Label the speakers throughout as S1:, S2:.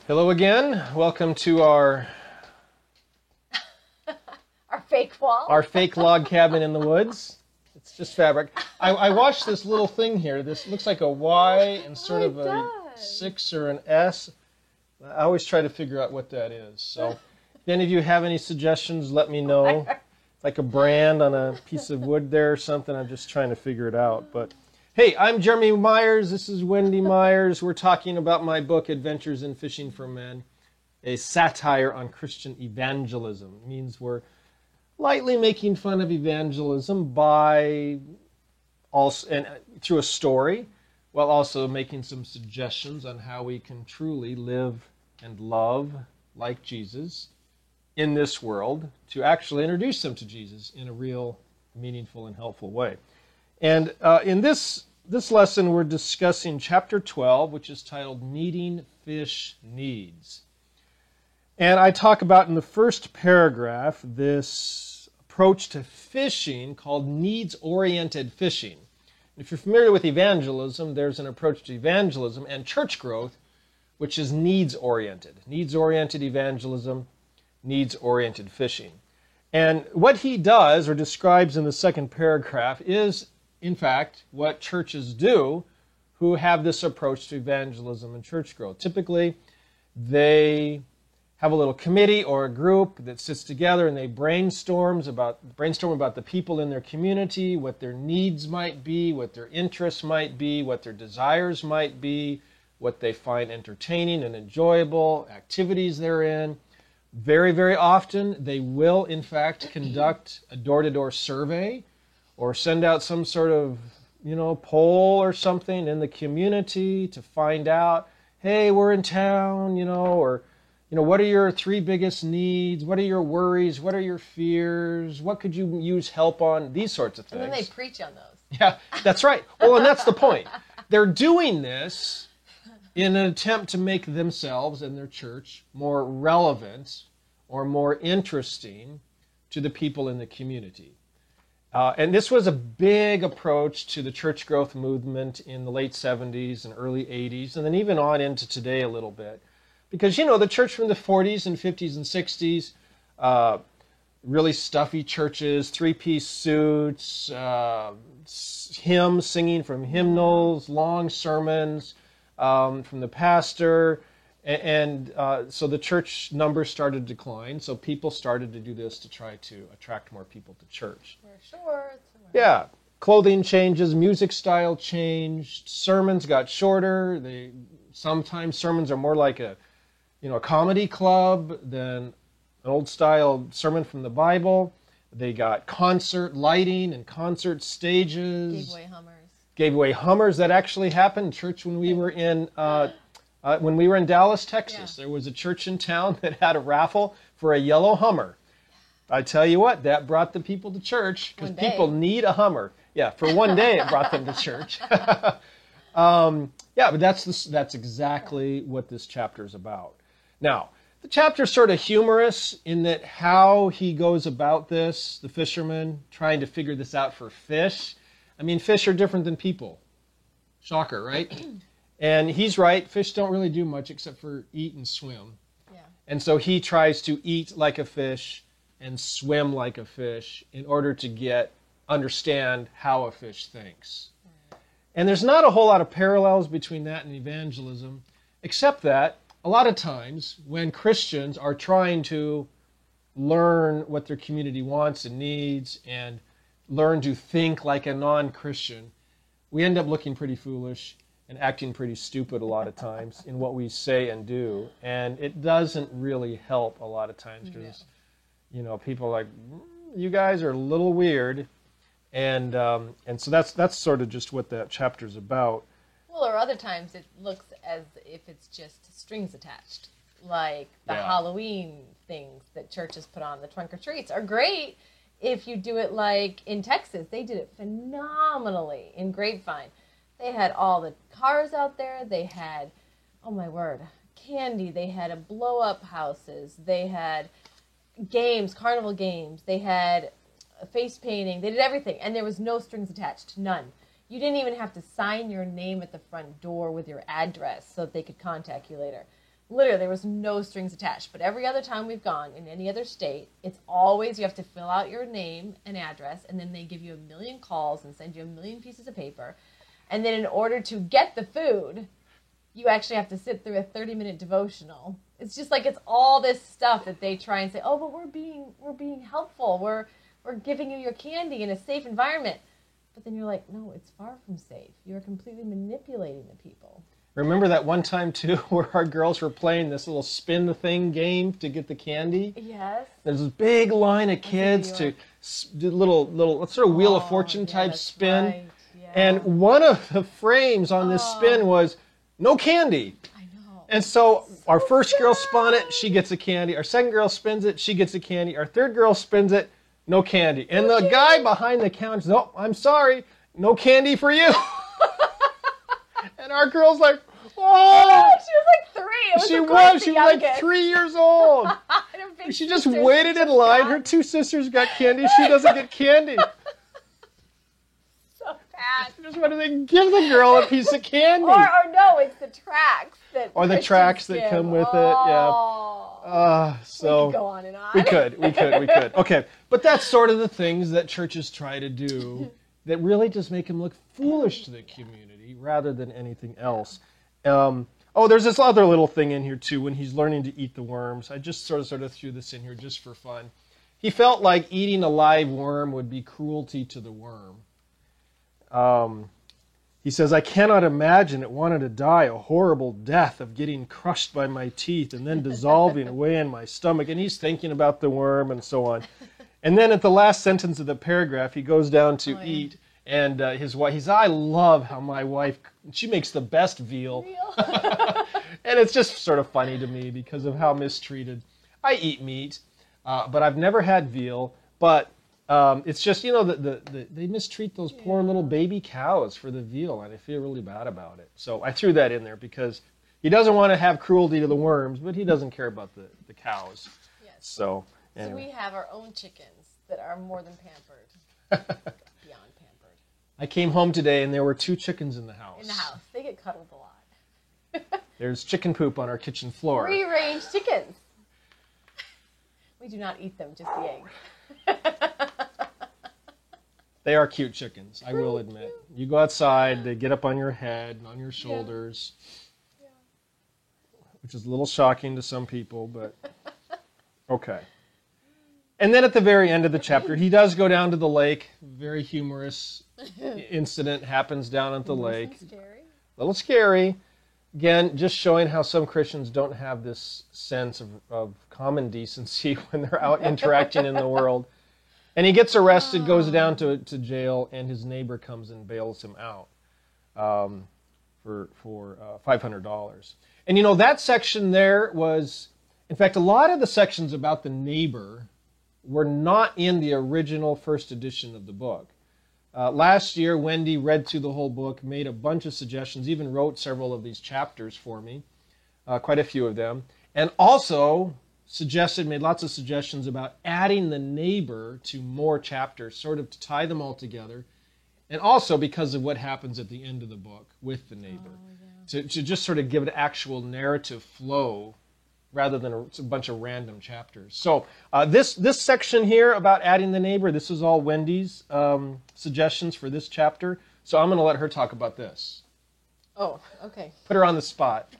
S1: Hello again. Welcome to our fake log cabin in the woods. It's just fabric. I watched this little thing here. This looks like a Y and sort of a 6 or an S. I always try to figure out what that is. So if any of you have any suggestions, let me know. Like a brand on a piece of wood there or something. I'm just trying to figure it out. But hey, I'm Jeremy Myers. This is Wendy Myers. We're talking about my book, Adventures in Fishing for Men, a satire on Christian evangelism. It means we're lightly making fun of evangelism by also and through a story, while also making some suggestions on how we can truly live and love like Jesus in this world to actually introduce them to Jesus in a real, meaningful, and helpful way. And in this lesson, we're discussing chapter 12, which is titled Meeting Fish Needs. And I talk about in the first paragraph this approach to fishing called needs-oriented fishing. If you're familiar with evangelism, there's an approach to evangelism and church growth, which is needs-oriented. Needs-oriented evangelism, needs-oriented fishing. And what he does or describes in the second paragraph is, in fact, what churches do who have this approach to evangelism and church growth. Typically, they have a little committee or a group that sits together and they brainstorm about the people in their community, what their needs might be, what their interests might be, what their desires might be, what they find entertaining and enjoyable, activities they're in. Very, very often, they will, in fact, conduct a door-to-door survey or send out some sort of, poll or something in the community to find out, hey, we're in town, or, what are your 3 biggest needs? What are your worries? What are your fears? What could you use help on? These sorts of things.
S2: And then they preach on those.
S1: Yeah, that's right. Well, and that's the point. They're doing this in an attempt to make themselves and their church more relevant or more interesting to the people in the community. And this was a big approach to the church growth movement in the late 70s and early 80s, and then even on into today a little bit. Because, the church from the 40s and 50s and 60s, really stuffy churches, 3-piece suits, hymns, singing from hymnals, long sermons from the pastor. And so the church numbers started to decline, so people started to do this to try to attract more people to church.
S2: Wear shorts.
S1: Yeah, clothing changes, music style changed, sermons got shorter. Sometimes sermons are more like a comedy club than an old style sermon from the Bible. They got concert lighting and concert stages. Gave away Hummers. That actually happened in church when we were in Dallas, Texas. Yeah. There was a church in town that had a raffle for a yellow Hummer. I tell you what, that brought the people to church because people need a Hummer. Yeah, for one day it brought them to church. But that's exactly what this chapter is about. Now, the chapter is sort of humorous in that how he goes about this, the fisherman trying to figure this out for fish. I mean, fish are different than people. Shocker, right? And he's right, fish don't really do much except for eat and swim. Yeah. And so he tries to eat like a fish and swim like a fish in order to understand how a fish thinks. Right. And there's not a whole lot of parallels between that and evangelism, except that a lot of times when Christians are trying to learn what their community wants and needs and learn to think like a non-Christian, we end up looking pretty foolish and acting pretty stupid a lot of times in what we say and do. And it doesn't really help a lot of times because, people are like, you guys are a little weird. And so that's sort of just what that chapter's about.
S2: Well, or other times it looks as if it's just strings attached. Like the Halloween things that churches put on, the trunk or treats are great if you do it like in Texas. They did it phenomenally in Grapevine. They had all the cars out there. They had, oh my word, candy. They had blow-up houses. They had games, carnival games. They had face painting. They did everything. And there was no strings attached. None. You didn't even have to sign your name at the front door with your address so that they could contact you later. literally, there was no strings attached. But every other time we've gone in any other state, it's always you have to fill out your name and address, and then they give you 1,000,000 calls and send you 1,000,000 pieces of paper. And then in order to get the food, you actually have to sit through a 30-minute devotional. It's just like it's all this stuff that they try and say, oh, but we're being helpful. We're giving you your candy in a safe environment. But then you're like, no, it's far from safe. You're completely manipulating the people.
S1: Remember that one time, too, where our girls were playing this little spin the thing game to get the candy?
S2: Yes.
S1: There's this big line of kids to do little sort of Wheel of Fortune type spin.
S2: Right. Yeah.
S1: And one of the frames on this spin was no candy.
S2: I know.
S1: And so our first girl spun it, she gets a candy. Our second girl spins it, she gets a candy. Our third girl spins it, no candy. And the guy behind the counter says, oh, I'm sorry, no candy for you. And our girl's like, oh!
S2: She was like 3.
S1: She was like 3 years old. She just waited in line. Her 2 sisters got candy. She doesn't get candy.
S2: So bad.
S1: She just wanted to give the girl a piece of candy.
S2: Or no, it's the tracks that.
S1: Or the tracks that come with it. Yeah. So
S2: we could go on and on.
S1: We could. Okay, but that's sort of the things that churches try to do that really just make them look foolish to the community rather than anything else. There's this other little thing in here too when he's learning to eat the worms. I just sort of threw this in here just for fun. He felt like eating a live worm would be cruelty to the worm. He says, I cannot imagine it wanted to die a horrible death of getting crushed by my teeth and then dissolving away in my stomach. And he's thinking about the worm and so on. And then at the last sentence of the paragraph, he goes down to eat. And his wife, he says, I love how my wife, she makes the best veal. And it's just sort of funny to me because of how mistreated. I eat meat, but I've never had veal. But it's just, they mistreat those poor little baby cows for the veal, and I feel really bad about it. So I threw that in there because he doesn't want to have cruelty to the worms, but he doesn't care about the cows.
S2: Yes.
S1: So, anyway.
S2: So we have our own chickens that are more than pampered. Beyond pampered.
S1: I came home today, and there were 2 chickens in the house.
S2: In the house. They get cuddled a lot.
S1: There's chicken poop on our kitchen floor.
S2: Free-range chickens. We do not eat them, just the eggs.
S1: They are cute chickens, I will admit. You go outside, they get up on your head and on your shoulders, which is a little shocking to some people, but okay. And then at the very end of the chapter, he does go down to the lake. Very humorous incident happens down at the lake.
S2: Scary.
S1: A little scary. Again, just showing how some Christians don't have this sense of common decency when they're out interacting in the world. And he gets arrested, goes down to jail, and his neighbor comes and bails him out for $500. And that section there was, in fact, a lot of the sections about the neighbor were not in the original first edition of the book. Last year, Wendy read through the whole book, made a bunch of suggestions, even wrote several of these chapters for me, quite a few of them, and also made lots of suggestions about adding the neighbor to more chapters, sort of to tie them all together, and also because of what happens at the end of the book with the neighbor, to just sort of give it actual narrative flow rather than a bunch of random chapters. So this section here about adding the neighbor, this is all Wendy's suggestions for this chapter, so I'm going to let her talk about this.
S2: Oh, okay.
S1: Put her on the spot.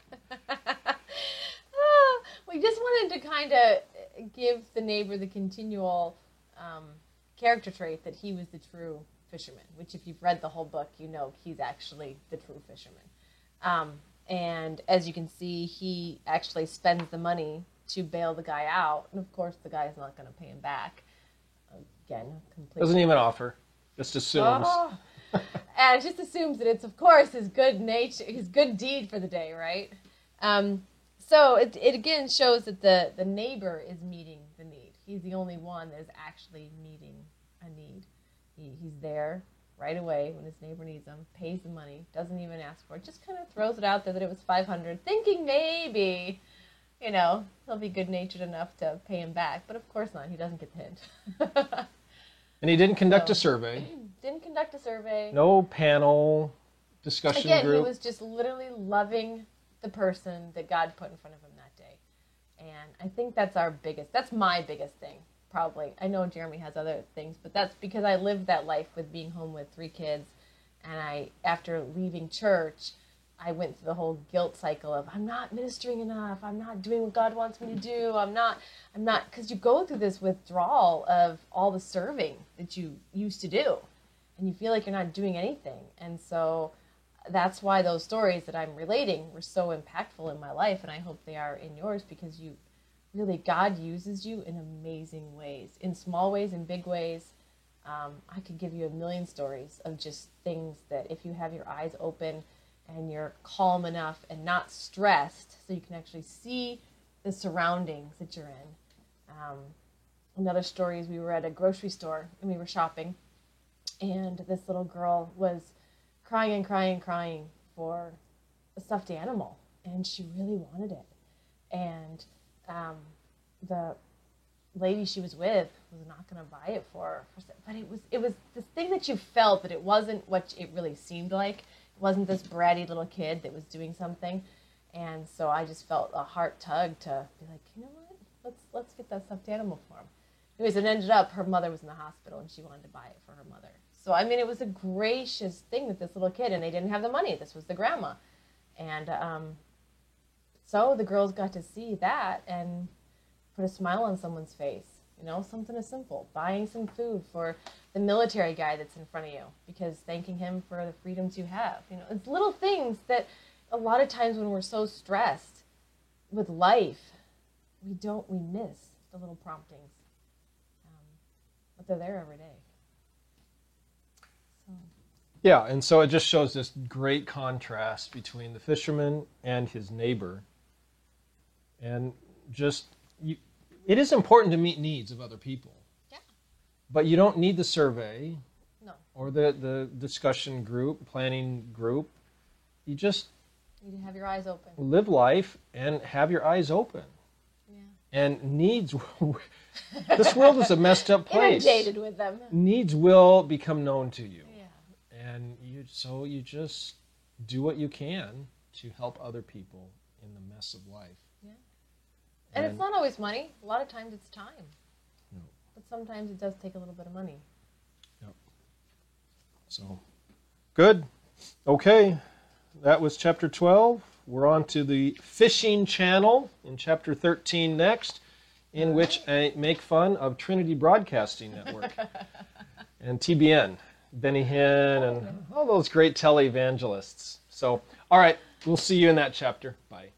S2: We just wanted to kind of give the neighbor the continual character trait that he was the true fisherman, which if you've read the whole book, he's actually the true fisherman. And as you can see, he actually spends the money to bail the guy out. And of course, the guy's not going to pay him back. Again, completely.
S1: Doesn't even offer. Just assumes.
S2: Oh. And just assumes that it's, of course, his good deed for the day, right? So it again shows that the neighbor is meeting the need. He's the only one that is actually meeting a need. He's there right away when his neighbor needs him, pays the money, doesn't even ask for it, just kind of throws it out there that it was $500, thinking maybe, he'll be good-natured enough to pay him back. But of course not. He doesn't get the hint.
S1: And he didn't conduct a survey.
S2: Didn't conduct a survey.
S1: No panel discussion group.
S2: Again, he was just literally loving the person that God put in front of him that day. And I think that's my biggest thing, probably. I know Jeremy has other things, but that's because I lived that life with being home with 3 kids. And after leaving church, I went through the whole guilt cycle of, I'm not ministering enough. I'm not doing what God wants me to do. I'm not, because you go through this withdrawal of all the serving that you used to do. And you feel like you're not doing anything. And so that's why those stories that I'm relating were so impactful in my life. And I hope they are in yours, because God uses you in amazing ways, in small ways, in big ways. I could give you a million stories of just things that if you have your eyes open and you're calm enough and not stressed, so you can actually see the surroundings that you're in. Another story is we were at a grocery store and we were shopping, and this little girl was crying and crying and crying for a stuffed animal, and she really wanted it. And the lady she was with was not going to buy it for her. But it was this thing that you felt that it wasn't what it really seemed like. It wasn't this bratty little kid that was doing something. And so I just felt a heart tug to be like, you know what? Let's get that stuffed animal for him. Anyways, it ended up her mother was in the hospital and she wanted to buy it for her mother. So, I mean, it was a gracious thing with this little kid, and they didn't have the money. This was the grandma. And so the girls got to see that and put a smile on someone's face. You know, something as simple. Buying some food for the military guy that's in front of you, because thanking him for the freedoms you have. You know, it's little things that a lot of times when we're so stressed with life, we miss the little promptings. But they're there every day. So.
S1: Yeah, and so it just shows this great contrast between the fisherman and his neighbor. And just, it is important to meet needs of other people.
S2: Yeah.
S1: But you don't need the survey.
S2: No.
S1: Or the discussion group, planning group. You just
S2: need to have your eyes open.
S1: Live life and have your eyes open.
S2: Yeah.
S1: And needs, this world is a messed up place.
S2: Inundated with them.
S1: Needs will become known to you.
S2: Yeah.
S1: And you just do what you can to help other people in the mess of life.
S2: Yeah. And it's not always money. A lot of times it's time.
S1: No.
S2: But sometimes it does take a little bit of money.
S1: Yep. So, good. Okay. That was chapter 12. We're on to the fishing channel in chapter 13 next, in which I make fun of Trinity Broadcasting Network and TBN, Benny Hinn, and all those great televangelists. So, all right, we'll see you in that chapter. Bye.